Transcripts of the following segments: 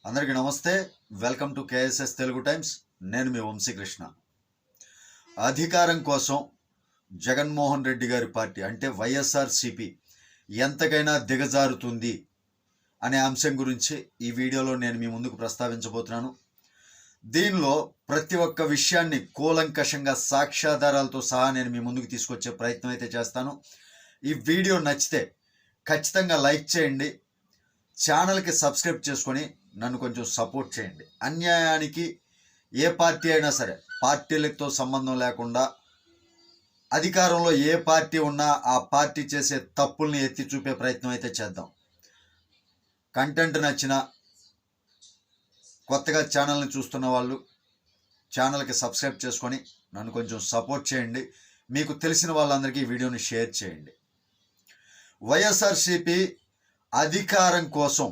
అందరికీ నమస్తే. Welcome to KSS Telugu times. నేను మీ వంశీకృష్ణ. అధికారం కోసం జగన్మోహన్ రెడ్డి గారి పార్టీ అంటే వైఎస్ఆర్సిపి ఎంతకైనా దిగజారుతుంది అనే అంశం గురించి ఈ వీడియోలో నేను మీ ముందుకు ప్రస్తావించబోతున్నాను. దీనిలో ప్రతి ఒక్క విషయాన్ని కూలంకషంగా సాక్ష్యాధారాలతో సహా నేను మీ ముందుకు తీసుకొచ్చే ప్రయత్నం అయితే చేస్తాను. ఈ వీడియో నచ్చితే ఖచ్చితంగా లైక్ చేయండి, ఛానల్కి సబ్స్క్రైబ్ చేసుకొని నన్ను కొంచెం సపోర్ట్ చేయండి. అన్యాయానికి ఏ పార్టీ అయినా సరే పార్టీలతో సంబంధం లేకుండా అధికారంలో ఏ పార్టీ ఉన్నా ఆ పార్టీ చేసే తప్పుల్ని ఎత్తి చూపే ప్రయత్నం అయితే చేద్దాం. కంటెంట్ నచ్చిన కొత్తగా ఛానల్ని చూస్తున్న వాళ్ళు ఛానల్కి సబ్స్క్రైబ్ చేసుకొని నన్ను కొంచెం సపోర్ట్ చేయండి. మీకు తెలిసిన వాళ్ళందరికీ ఈ వీడియోని షేర్ చేయండి. వైఎస్ఆర్సిపి అధికారం కోసం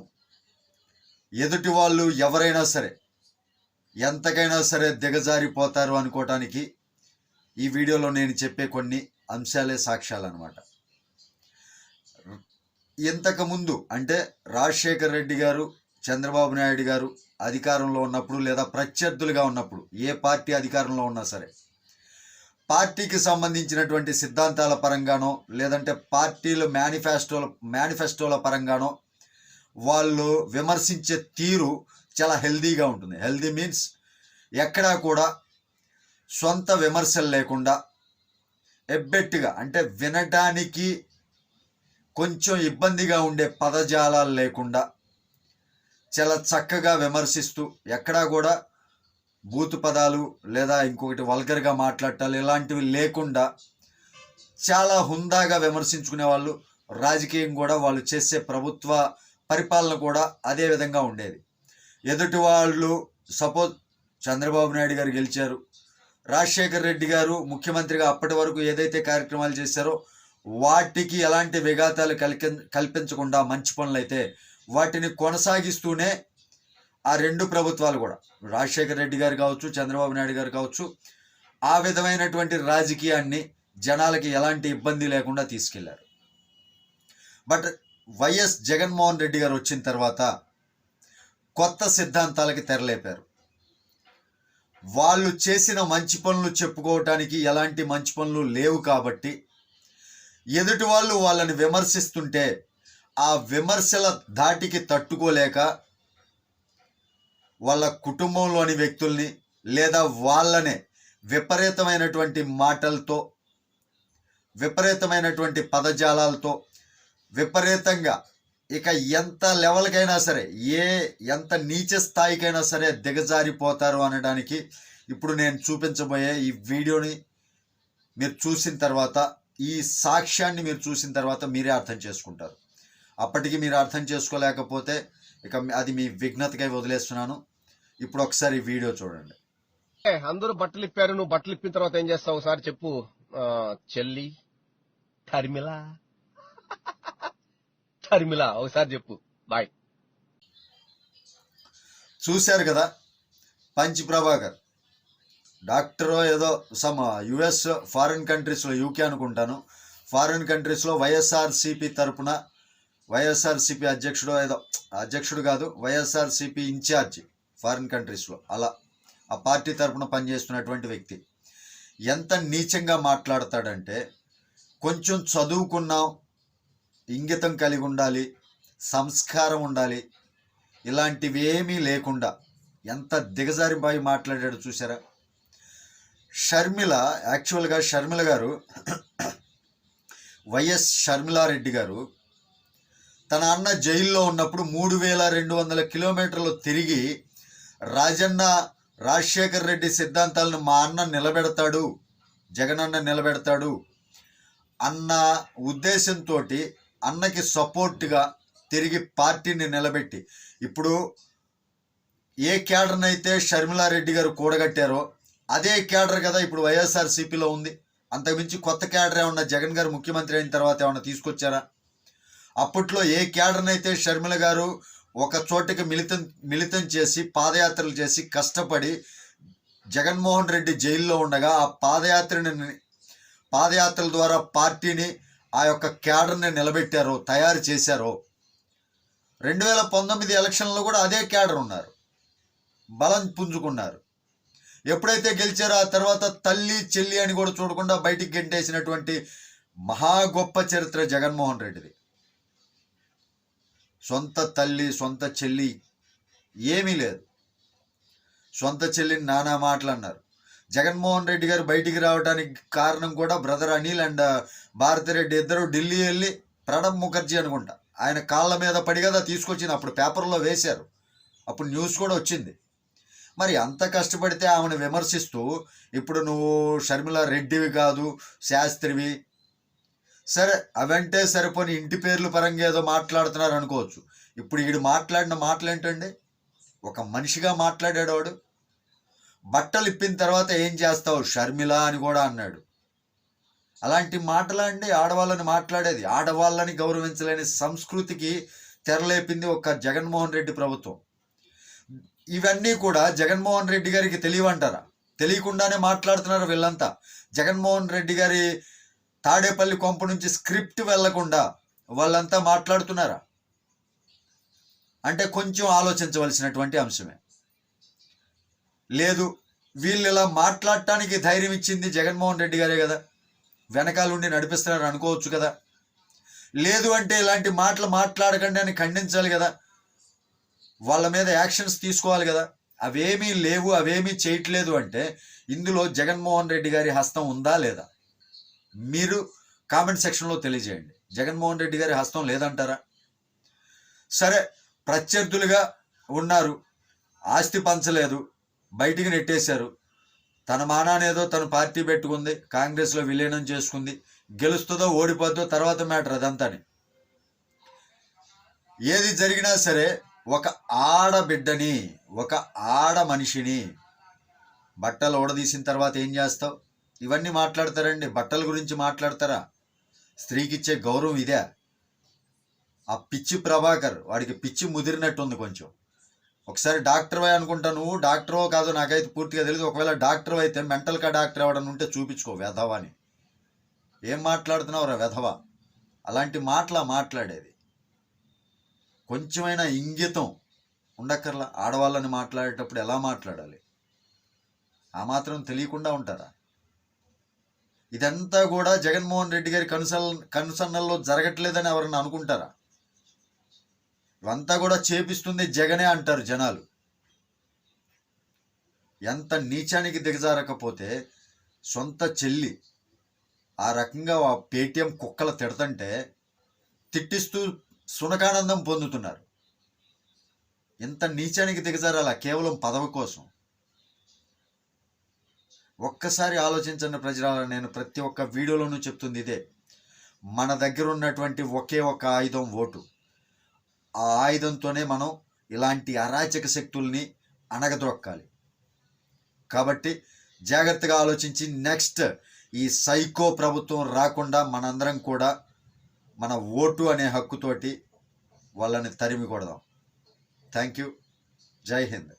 ఎదుటి వాళ్ళు ఎవరైనా సరే ఎంతకైనా సరే దిగజారిపోతారు అనుకోవటానికి ఈ వీడియోలో నేను చెప్పే కొన్ని అంశాలే సాక్ష్యాలు అన్నమాట. ఇంతకుముందు అంటే రాజశేఖర్ రెడ్డి గారు, చంద్రబాబు నాయుడు గారు అధికారంలో ఉన్నప్పుడు లేదా ప్రత్యర్థులుగా ఉన్నప్పుడు ఏ పార్టీ అధికారంలో ఉన్నా సరే పార్టీకి సంబంధించినటువంటి సిద్ధాంతాల పరంగానో లేదంటే పార్టీల మేనిఫెస్టోల పరంగానో వాళ్ళు విమర్శించే తీరు చాలా హెల్దీగా ఉంటుంది. హెల్దీ మీన్స్ ఎక్కడా కూడా సొంత విమర్శలు లేకుండా ఎబ్బెట్టుగా అంటే వినడానికి కొంచెం ఇబ్బందిగా ఉండే పదజాలాలు లేకుండా చాలా చక్కగా విమర్శిస్తూ ఎక్కడా కూడా బూతు పదాలు లేదా ఇంకొకటి వల్గర్గా మాట్లాడటాలు ఇలాంటివి లేకుండా చాలా హుందాగా విమర్శించుకునే వాళ్ళు. రాజకీయం కూడా వాళ్ళు చేసే ప్రభుత్వ పరిపాలన కూడా అదే విధంగా ఉండేది. ఎదుటి వాళ్ళు సపోజ్ చంద్రబాబు నాయుడు గారు గెలిచారు, రాజశేఖర్ రెడ్డి గారు ముఖ్యమంత్రిగా అప్పటి వరకు ఏదైతే కార్యక్రమాలు చేశారో వాటికి ఎలాంటి విఘాతాలు కల్పించకుండా మంచి పనులు అయితే వాటిని కొనసాగిస్తూనే ఆ రెండు ప్రభుత్వాలు కూడా రాజశేఖర్ రెడ్డి గారు కావచ్చు, చంద్రబాబు నాయుడు గారు కావచ్చు, ఆ విధమైనటువంటి రాజకీయాన్ని జనాలకి ఎలాంటి ఇబ్బంది లేకుండా తీసుకెళ్లారు. బట్ వైఎస్ జగన్మోహన్ రెడ్డి గారు వచ్చిన తర్వాత కొత్త సిద్ధాంతాలకి తెరలేపారు. వాళ్ళు చేసిన మంచి పనులు చెప్పుకోవటానికి ఎలాంటి మంచి పనులు లేవు కాబట్టి ఎదుటి వాళ్ళు వాళ్ళని విమర్శిస్తుంటే ఆ విమర్శల ధాటికి తట్టుకోలేక వాళ్ళ కుటుంబంలోని వ్యక్తుల్ని లేదా వాళ్ళనే విపరీతమైనటువంటి మాటలతో, విపరీతమైనటువంటి పదజాలాలతో విపరీతంగా ఇక ఎంత లెవెల్కైనా సరే ఎంత నీచ స్థాయికైనా సరే దిగజారిపోతారు అనడానికి ఇప్పుడు నేను చూపించబోయే ఈ వీడియోని మీరు చూసిన తర్వాత, ఈ సాక్ష్యాన్ని మీరు చూసిన తర్వాత మీరే అర్థం చేసుకుంటారు. అప్పటికి మీరు అర్థం చేసుకోలేకపోతే ఇక అది మీ విఘ్నతకై వదిలేస్తున్నాను. ఇప్పుడు ఒకసారి ఈ వీడియో చూడండి. అందరూ బట్టలు ఇప్పారు, నువ్వు బట్టలు ఇప్పిన తర్వాత ఏం చేస్తావు ఒకసారి చెప్పు. చెల్లి టర్మిలా ఒకసారి చెప్పు. బాయ్. చూశారు కదా, పంచ్ ప్రభాకర్ డాక్టర్ ఏదో సమ్ యుఎస్ ఫారిన్ కంట్రీస్లో, యూకే అనుకుంటాను, ఫారిన్ కంట్రీస్లో వైఎస్ఆర్సిపి తరపున వైఎస్ఆర్సిపి అధ్యక్షుడు, ఏదో అధ్యక్షుడు కాదు, వైఎస్ఆర్సిపి ఇన్ఛార్జి ఫారిన్ కంట్రీస్లో, అలా ఆ పార్టీ తరపున పనిచేస్తున్నటువంటి వ్యక్తి ఎంత నీచంగా మాట్లాడతాడంటే, కొంచెం చదువుకున్నాం, ఇంగితం కలిగి ఉండాలి, సంస్కారం ఉండాలి, ఇలాంటివి ఏమీ లేకుండా ఎంత దిగజారిపోయి మాట్లాడాడు చూసారా. షర్మిల, యాక్చువల్గా షర్మిల గారు వైఎస్ షర్మిలారెడ్డి గారు తన అన్న జైల్లో ఉన్నప్పుడు 3200 కిలోమీటర్లు తిరిగి రాజశేఖర్ రెడ్డి సిద్ధాంతాలను మా అన్న నిలబెడతాడు, జగనన్న నిలబెడతాడు అన్న ఉద్దేశంతో అన్నకి సపోర్ట్గా తిరిగి పార్టీని నిలబెట్టి, ఇప్పుడు ఏ క్యాడర్నైతే షర్మిలారెడ్డి గారు కూడగట్టారో అదే క్యాడర్ కదా ఇప్పుడు వైఎస్ఆర్సీపీలో ఉంది. అంతకుమించి కొత్త క్యాడర్ ఏమన్నా జగన్ గారు ముఖ్యమంత్రి అయిన తర్వాత ఏమన్నా తీసుకొచ్చారా? అప్పట్లో ఏ క్యాడర్నైతే షర్మిల గారు ఒక చోటికి మిళితం చేసి పాదయాత్రలు చేసి కష్టపడి జగన్మోహన్ రెడ్డి జైల్లో ఉండగా ఆ పాదయాత్రల ద్వారా పార్టీని, ఆ యొక్క క్యాడర్ని నిలబెట్టారో, తయారు చేశారో, 2019 ఎలక్షన్లో కూడా అదే క్యాడర్ ఉన్నారు, బలం పుంజుకున్నారు. ఎప్పుడైతే గెలిచారో ఆ తర్వాత తల్లి చెల్లి అని కూడా చూడకుండా బయటికి గెంటేసినటువంటి మహా గొప్ప చరిత్ర జగన్మోహన్ రెడ్డిది. సొంత తల్లి సొంత చెల్లి ఏమీ లేదు. సొంత చెల్లిని నానా మాటలు అన్నారు. జగన్మోహన్ రెడ్డి గారు బయటికి రావడానికి కారణం కూడా బ్రదర్ అనిల్ అండ్ భారతిరెడ్డి ఇద్దరు ఢిల్లీ వెళ్ళి ప్రణబ్ ముఖర్జీ అనుకుంటా ఆయన కాళ్ళ మీద పడి కదా తీసుకొచ్చింది. అప్పుడు పేపర్లో వేశారు, అప్పుడు న్యూస్ కూడా వచ్చింది. మరి అంత కష్టపడితే ఆమెను విమర్శిస్తూ ఇప్పుడు నువ్వు షర్మిల రెడ్డివి కాదు శాస్త్రివి, సరే అవంటే సరిపోని ఇంటి పేర్లు పరంగా ఏదో మాట్లాడుతున్నారు అనుకోవచ్చు. ఇప్పుడు వీడు మాట్లాడిన మాటలు ఏంటండి? ఒక మనిషిగా మాట్లాడాడు వాడు. బట్టలు ఇప్పిన తర్వాత ఏం చేస్తావు షర్మిల అని కూడా అన్నాడు. అలాంటి మాటలండి ఆడవాళ్ళని మాట్లాడేది. ఆడవాళ్ళని గౌరవించలేని సంస్కృతికి తెరలేపింది ఒక జగన్మోహన్ రెడ్డి ప్రభుత్వం. ఇవన్నీ కూడా జగన్మోహన్ రెడ్డి గారికి తెలియవంటారా? తెలియకుండానే మాట్లాడుతున్నారు వీళ్ళంతా. జగన్మోహన్ రెడ్డి గారి తాడేపల్లి కొంప నుంచి స్క్రిప్ట్ వెళ్లకుండా వాళ్ళంతా మాట్లాడుతున్నారా అంటే కొంచెం ఆలోచించవలసినటువంటి అంశమే. లేదు, వీళ్ళు ఇలా మాట్లాడటానికి ధైర్యం ఇచ్చింది జగన్మోహన్ రెడ్డి గారే కదా, వెనకాలండి నడిపిస్తున్నారు అనుకోవచ్చు కదా. లేదు అంటే ఇలాంటి మాటలు మాట్లాడకండి అని ఖండించాలి కదా, వాళ్ళ మీద యాక్షన్స్ తీసుకోవాలి కదా. అవేమీ లేవు, అవేమీ చేయట్లేదు అంటే ఇందులో జగన్మోహన్ రెడ్డి గారి హస్తం ఉందా లేదా? మీరు కామెంట్ సెక్షన్లో తెలియజేయండి. జగన్మోహన్ రెడ్డి గారి హస్తం లేదంటారా? సరే, ప్రత్యర్థులుగా ఉన్నారు, ఆస్తి పంచలేదు, బయటికి నెట్టేశారు. తన మానానేదో తన పార్టీ పెట్టుకుంది, కాంగ్రెస్లో విలీనం చేసుకుంది, గెలుస్తుందో ఓడిపోద్దో తర్వాత మ్యాటర్ అదంతాని. ఏది జరిగినా సరే ఒక ఆడబిడ్డని, ఒక ఆడ మనిషిని బట్టలు ఓడదీసిన తర్వాత ఏం చేస్తావు? ఇవన్నీ మాట్లాడతారండి. బట్టల గురించి మాట్లాడతారా? స్త్రీకిచ్చే గౌరవం ఇదే. ఆ పిచ్చి ప్రభాకర్, వాడికి పిచ్చి ముదిరినట్టుంది కొంచెం. ఒకసారి డాక్టర్ అయి అనుకుంటా, నువ్వు డాక్టరో కాదో నాకైతే పూర్తిగా తెలియదు. ఒకవేళ డాక్టర్ అయితే మెంటల్ కా డాక్టర్ ఎవడని ఉంటే చూపించుకో వెధవ అని. ఏం మాట్లాడుతున్నావురా వెధవ? అలాంటి మాటలా మాట్లాడేది. కొంచెమైనా ఇంగితం ఉండక్కర్లా. ఆడవాళ్ళని మాట్లాడేటప్పుడు ఎలా మాట్లాడాలి ఆ మాత్రం తెలియకుండా ఉంటారా? ఇదంతా కూడా జగన్మోహన్ రెడ్డి గారి కనుసన్నల్లో జరగట్లేదని ఎవరన్నా అనుకుంటారా? ఇవంతా కూడా చేపిస్తుంది జగనే అంటారు జనాలు. ఎంత నీచానికి దిగజారకపోతే సొంత చెల్లి ఆ రకంగా ఆ పేటీఎం కుక్కలు తిడతంటే తిట్టిస్తూ సునకానందం పొందుతున్నారు. ఎంత నీచానికి దిగజారాలా కేవలం పదవి కోసం? ఒక్కసారి ఆలోచించండి ప్రజల. నేను ప్రతి ఒక్క వీడియోలోనూ చెప్తుంది ఇదే. మన దగ్గర ఉన్నటువంటి ఒకే ఒక ఆయుధం ఓటు. ఆ ఆయుధంతోనే మనం ఇలాంటి అరాచక శక్తుల్ని అణగదొక్కాలి. కాబట్టి జాగ్రత్తగా ఆలోచించి నెక్స్ట్ ఈ సైకో ప్రభుత్వం రాకుండా మనందరం కూడా మన ఓటు అనే హక్కుతోటి వాళ్ళని తరిమి కొడదాం. Thank you. జై హింద్.